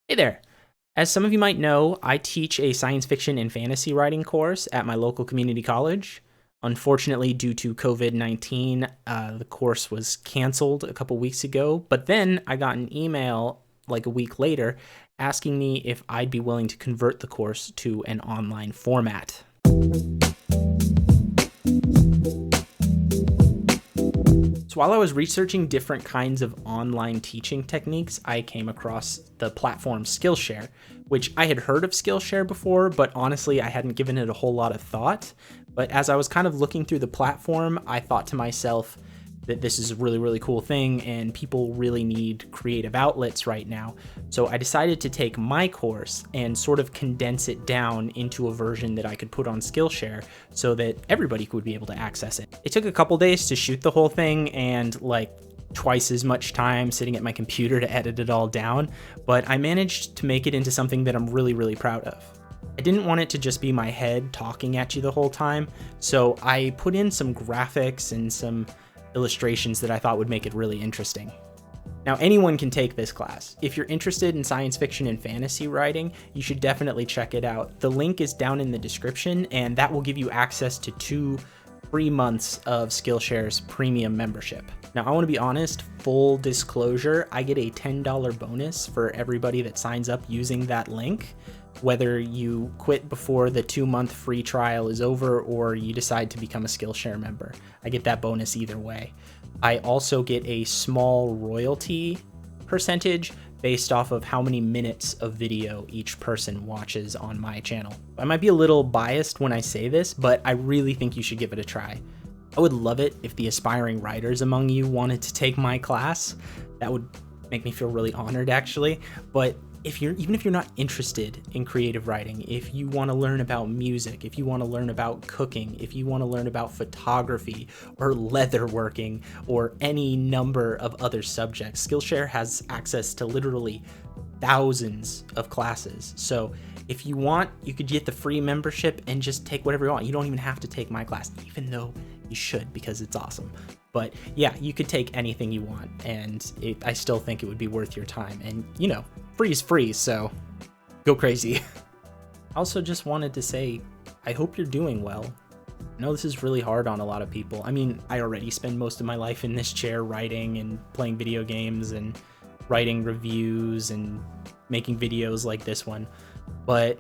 Hey there. As some of you might know, I teach a science fiction and fantasy writing course at my local community college. Unfortunately, due to COVID-19, the course was canceled a couple weeks ago, but then I got an email like a week later asking me if I'd be willing to convert the course to an online format. So while I was researching different kinds of online teaching techniques, I came across the platform Skillshare, which I had heard of Skillshare before, but honestly, I hadn't given it a whole lot of thought. But as I was kind of looking through the platform, I thought to myself that this is a really, really cool thing and people really need creative outlets right now. So I decided to take my course and sort of condense it down into a version that I could put on Skillshare so that everybody would be able to access it. It took a couple days to shoot the whole thing and like twice as much time sitting at my computer to edit it all down, but I managed to make it into something that I'm really, really proud of. I didn't want it to just be my head talking at you the whole time, so I put in some graphics and some illustrations that I thought would make it really interesting. Now, anyone can take this class. If you're interested in science fiction and fantasy writing, you should definitely check it out. The link is down in the description, and that will give you access to 2 free months of Skillshare's premium membership. Now, I want to be honest, full disclosure, I get a $10 bonus for everybody that signs up using that link. Whether you quit before the 2-month free trial is over or you decide to become a Skillshare member, I get that bonus either way. I also get a small royalty percentage based off of how many minutes of video each person watches on my channel. I might be a little biased when I say this, but I really think you should give it a try. I would love it if the aspiring writers among you wanted to take my class. That would make me feel really honored, actually. But even if you're not interested in creative writing, if you want to learn about music, if you want to learn about cooking, if you want to learn about photography or leatherworking or any number of other subjects, Skillshare has access to literally thousands of classes. So if you want, you could get the free membership and just take whatever you want. You don't even have to take my class, even though you should, because it's awesome. But yeah, you could take anything you want, and I still think it would be worth your time. And you know, free is free, so go crazy. I also just wanted to say, I hope you're doing well. I know this is really hard on a lot of people. I mean, I already spend most of my life in this chair writing and playing video games and writing reviews and making videos like this one, but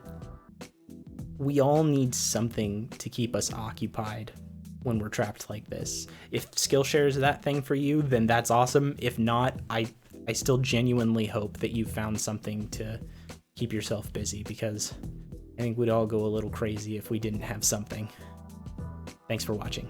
we all need something to keep us occupied when we're trapped like this. If Skillshare is that thing for you, then that's awesome. If not, I still genuinely hope that you found something to keep yourself busy, because I think we'd all go a little crazy if we didn't have something. Thanks for watching.